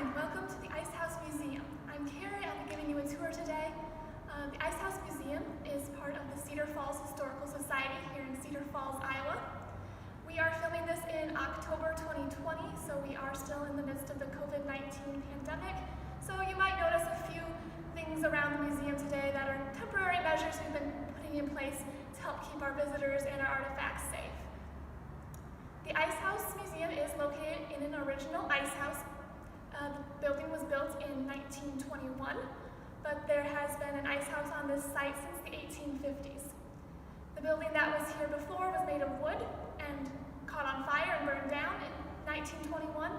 and welcome to the Ice House Museum. I'm Carrie. I'll be giving you a tour today. The Ice House Museum is part of the Cedar Falls Historical Society here in Cedar Falls, Iowa. We are filming this in October 2020, so we are still in the midst of the COVID-19 pandemic. So you might notice a few things around the museum today that are temporary measures we've been putting in place to help keep our visitors and our artifacts safe. The Ice House Museum is located in an original ice house. The building was built in 1921, but there has been an ice house on this site since the 1850s. The building that was here before was made of wood and caught on fire and burned down in 1921,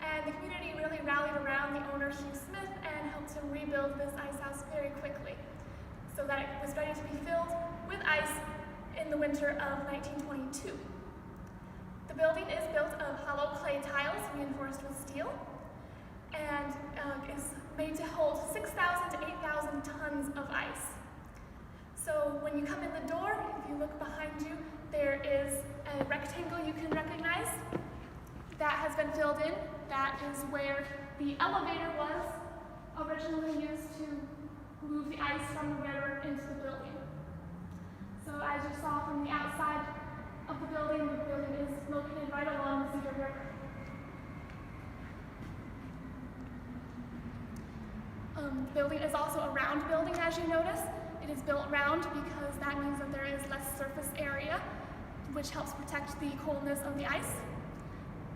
and the community really rallied around the owner, Hugh Smith, and helped him rebuild this ice house very quickly so that it was ready to be filled with ice in the winter of 1922. The building is built of hollow clay tiles reinforced with steel and is made to hold 6,000 to 8,000 tons of ice. So when you come in the door, if you look behind you, there is a rectangle you can recognize that has been filled in. That is where the elevator was originally used to move the ice from the river into the building. So as you saw from the outside of the building is located right along the Cedar River. The building is also a round building, as you notice. It is built round because that means that there is less surface area, which helps protect the coldness of the ice.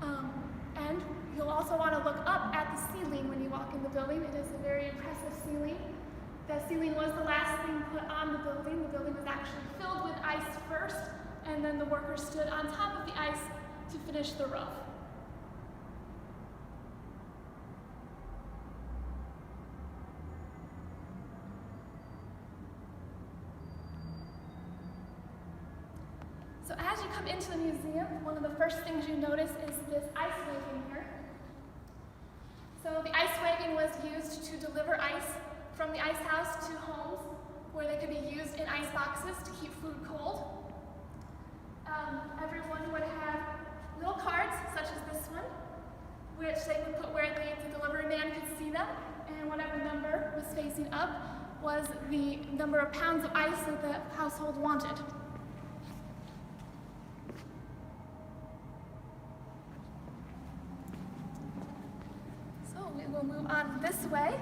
And you'll also want to look up at the ceiling when you walk in the building. It is a very impressive ceiling. The ceiling was the last thing put on the building. The building was actually filled with ice first, and then the workers stood on top of the ice to finish the roof. So as you come into the museum, one of the first things you notice is this ice wagon here. So the ice wagon was used to deliver ice from the ice house to homes where they could be used in ice boxes to keep food cold. Everyone would have little cards, such as this one, which they would put where the delivery man could see them, and whatever number was facing up was the number of pounds of ice that the household wanted. So we will move on this way.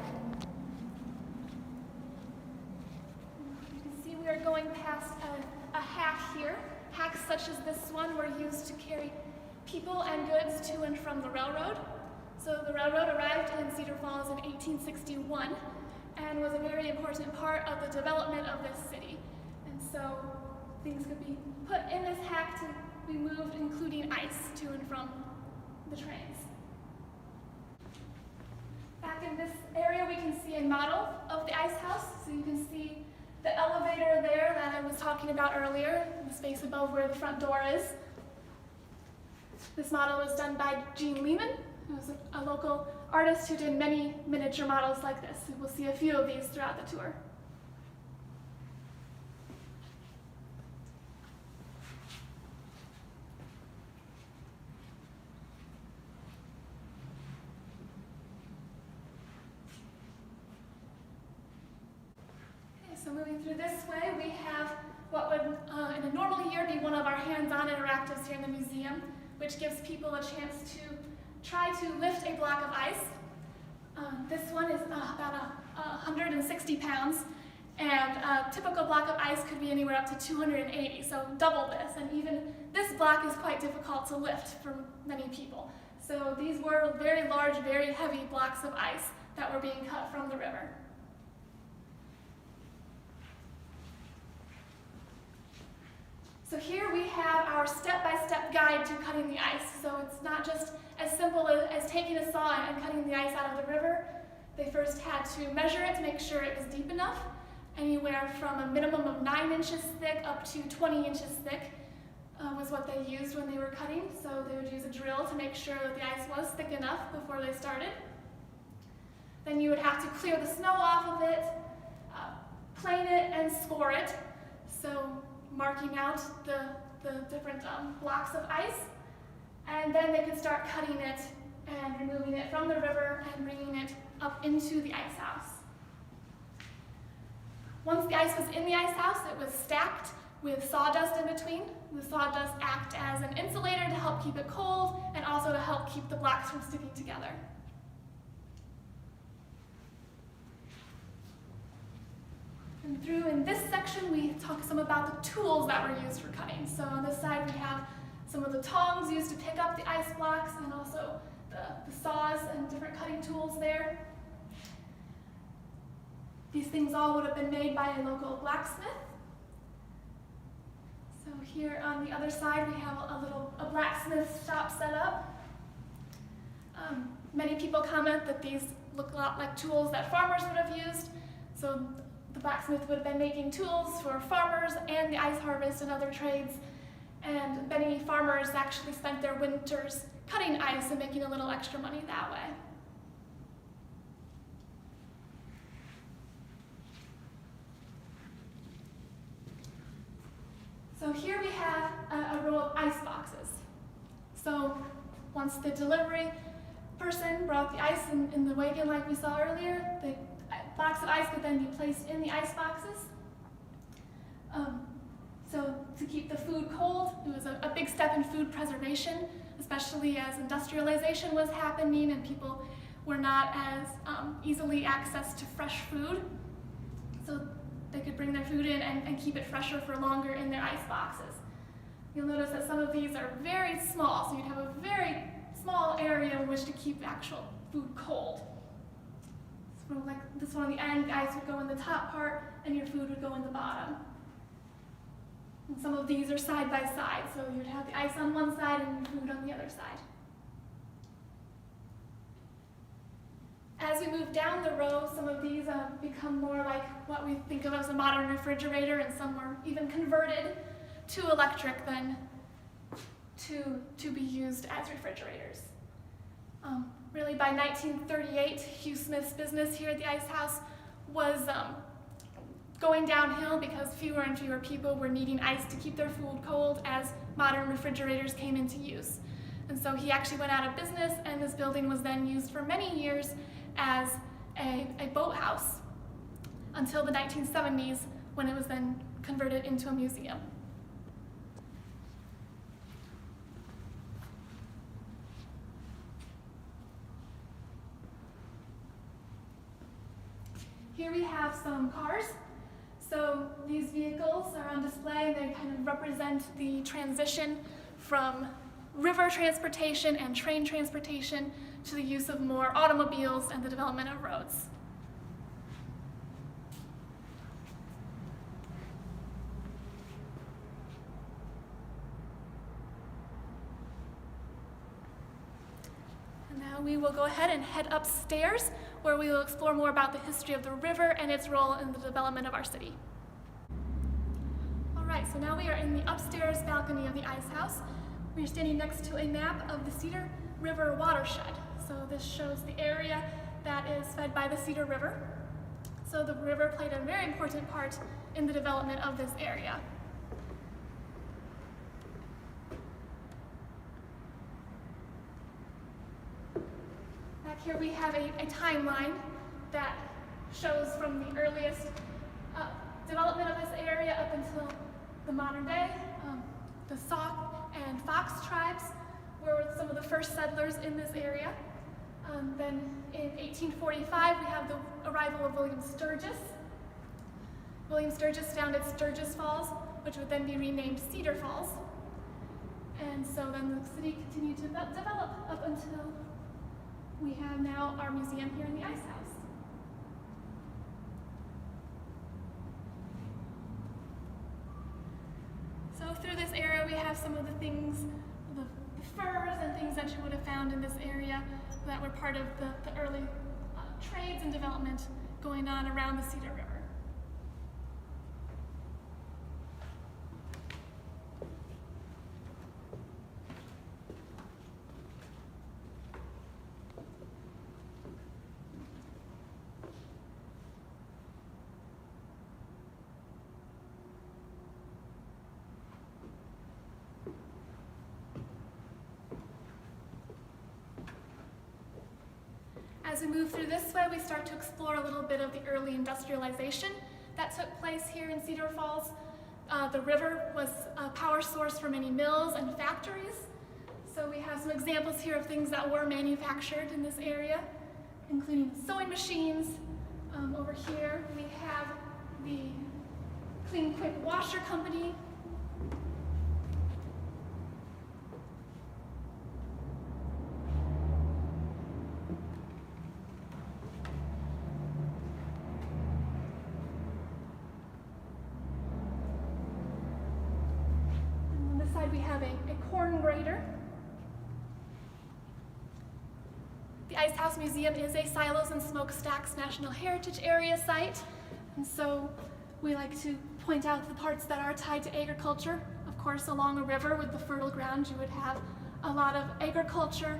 You can see we are going past a hack here. Hacks such as this one were used to carry people and goods to and from the railroad. So the railroad arrived in Cedar Falls in 1861 and was a very important part of the development of this city. And so things could be put in this hack to be moved, including ice, to and from the trains. Back in this area, we can see a model of the ice house. So you can see the elevator there that I was talking about earlier, the space above where the front door is. This model was done by Jean Lehman, who was a local artist who did many miniature models like this. We'll see a few of these throughout the tour. So moving through this way, we have what would, in a normal year, be one of our hands-on interactives here in the museum, which gives people a chance to try to lift a block of ice. This one is about 160 pounds, and a typical block of ice could be anywhere up to 280, so double this. And even this block is quite difficult to lift for many people. So these were very large, very heavy blocks of ice that were being cut from the river. So here we have our step-by-step guide to cutting the ice. So it's not just as simple as taking a saw and cutting the ice out of the river. They first had to measure it to make sure it was deep enough, anywhere from a minimum of 9 inches thick up to 20 inches thick was what they used when they were cutting. So they would use a drill to make sure that the ice was thick enough before they started. Then you would have to clear the snow off of it, plane it, and score it. So marking out the different blocks of ice, and then they could start cutting it and removing it from the river and bringing it up into the ice house. Once the ice was in the ice house, it was stacked with sawdust in between. The sawdust acted as an insulator to help keep it cold and also to help keep the blocks from sticking together. And through in this section, we talk some about the tools that were used for cutting. So on this side, we have some of the tongs used to pick up the ice blocks and also the saws and different cutting tools there. These things all would have been made by a local blacksmith. So here on the other side, we have a blacksmith shop set up. Many people comment that these look a lot like tools that farmers would have used. So the blacksmith would have been making tools for farmers and the ice harvest and other trades. And many farmers actually spent their winters cutting ice and making a little extra money that way. So here we have a row of ice boxes. So once the delivery person brought the ice in the wagon like we saw earlier, the blocks of ice could then be placed in the ice boxes. So to keep the food cold, it was a big step in food preservation, especially as industrialization was happening and people were not as easily accessed to fresh food. So they could bring their food in and keep it fresher for longer in their ice boxes. You'll notice that some of these are very small, so you'd have a very small area in which to keep actual food cold. So like this one on the end, the ice would go in the top part and your food would go in the bottom. And some of these are side by side, so you'd have the ice on one side and your food on the other side. As we move down the row, some of these become more like what we think of as a modern refrigerator, and some were even converted to electric then to be used as refrigerators. Really by 1938, Hugh Smith's business here at the Ice House was going downhill because fewer and fewer people were needing ice to keep their food cold as modern refrigerators came into use. And so he actually went out of business, and this building was then used for many years as a boathouse until the 1970s, when it was then converted into a museum. Here we have some cars. So these vehicles are on display. They kind of represent the transition from river transportation and train transportation to the use of more automobiles and the development of roads. And now we will go ahead and head upstairs, where we will explore more about the history of the river and its role in the development of our city. All right, so now we are in the upstairs balcony of the Ice House. We are standing next to a map of the Cedar River watershed. So this shows the area that is fed by the Cedar River. So the river played a very important part in the development of this area. Back here we have a timeline that shows from the earliest development of this area up until the modern day. The Sauk and Fox tribes were some of the first settlers in this area. Then in 1845 we have the arrival of William Sturgis. William Sturgis founded Sturgis Falls, which would then be renamed Cedar Falls. And so then the city continued to develop up until we have now our museum here in the Ice House. So through this area we have some of the things, the furs and things that you would have found in this area that were part of the early trades and development going on around the Cedar River. As we move through this way, we start to explore a little bit of the early industrialization that took place here in Cedar Falls. The river was a power source for many mills and factories. So we have some examples here of things that were manufactured in this area, including sewing machines. Over here we have the Clean Quick Washer Company. And on this side we have a corn grater. The Ice House Museum is a Silos and Smokestacks National Heritage Area site, and so we like to point out the parts that are tied to agriculture. Of course, along a river with the fertile ground, you would have a lot of agriculture,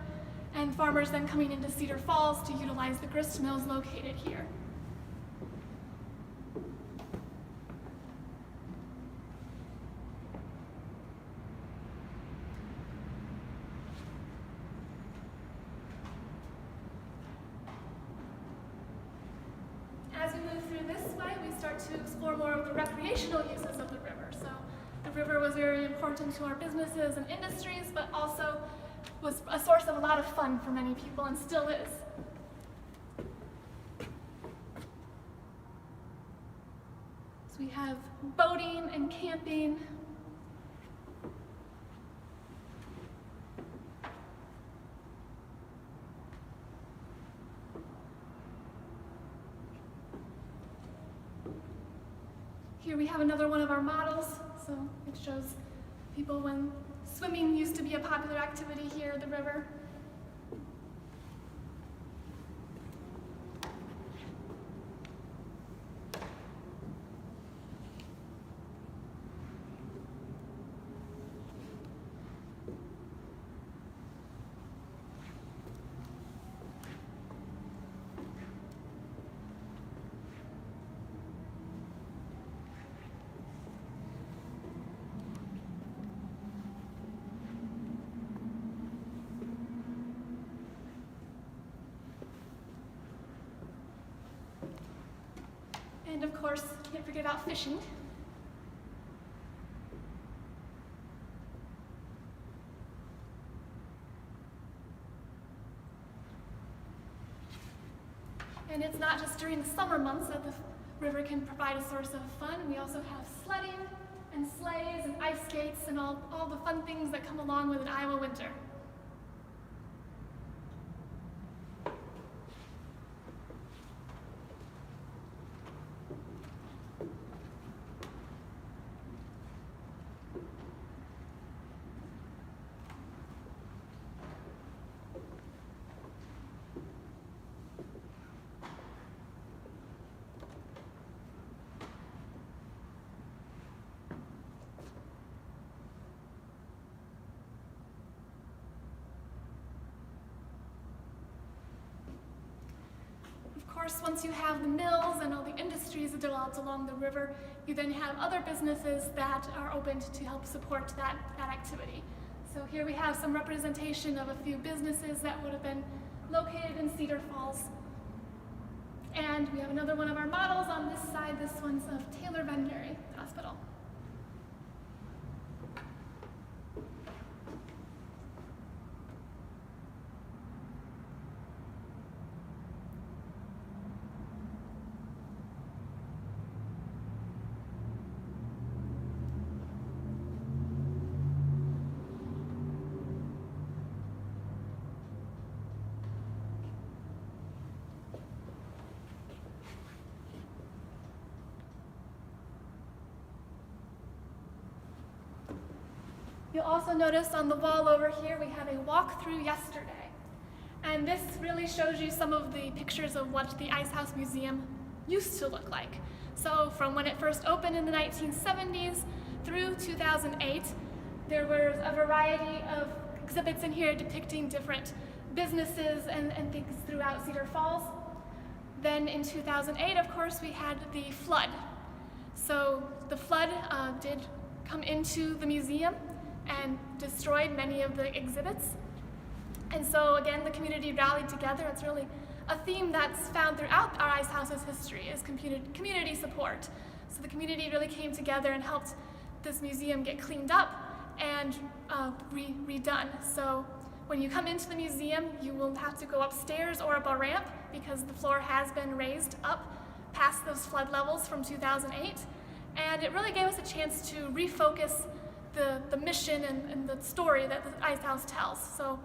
and farmers then coming into Cedar Falls to utilize the grist mills located here. As we move through this way, we start to explore more of the recreational uses of the river. So the river was very important to our businesses and industries, but also was a source of a lot of fun for many people and still is. So we have boating and camping. Here we have another one of our models, so it shows people when swimming used to be a popular activity here at the river. And of course, can't forget about fishing. And it's not just during the summer months that the river can provide a source of fun. We also have sledding and sleighs and ice skates and all the fun things that come along with an Iowa winter. Of course, once you have the mills and all the industries developed along the river, you then have other businesses that are opened to help support that activity. So here we have some representation of a few businesses that would have been located in Cedar Falls. And we have another one of our models on this side. This one's of Taylor Veterinary Hospital. You'll also notice on the wall over here we have a walk through yesterday. And this really shows you some of the pictures of what the Ice House Museum used to look like. So from when it first opened in the 1970s through 2008, there was a variety of exhibits in here depicting different businesses and things throughout Cedar Falls. Then in 2008, of course, we had the flood. So the flood did come into the museum and destroyed many of the exhibits. And so again, the community rallied together. It's really A theme that's found throughout our Ice House's history is community support. So the community really came together and helped this museum get cleaned up and redone. So when you come into the museum, you will have to go upstairs or up a ramp because the floor has been raised up past those flood levels from 2008. And it really gave us a chance to refocus the mission and the story that the Ice House tells. So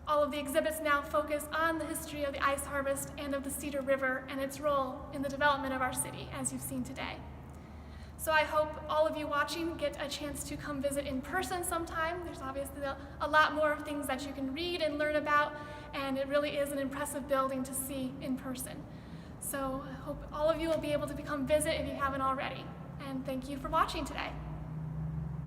all of the exhibits now focus on the history of the ice harvest and of the Cedar River and its role in the development of our city, as you've seen today. So I hope all of you watching get a chance to come visit in person sometime. There's obviously a lot more things that you can read and learn about, and it really is an impressive building to see in person. So I hope all of you will be able to come visit if you haven't already. And thank you for watching today.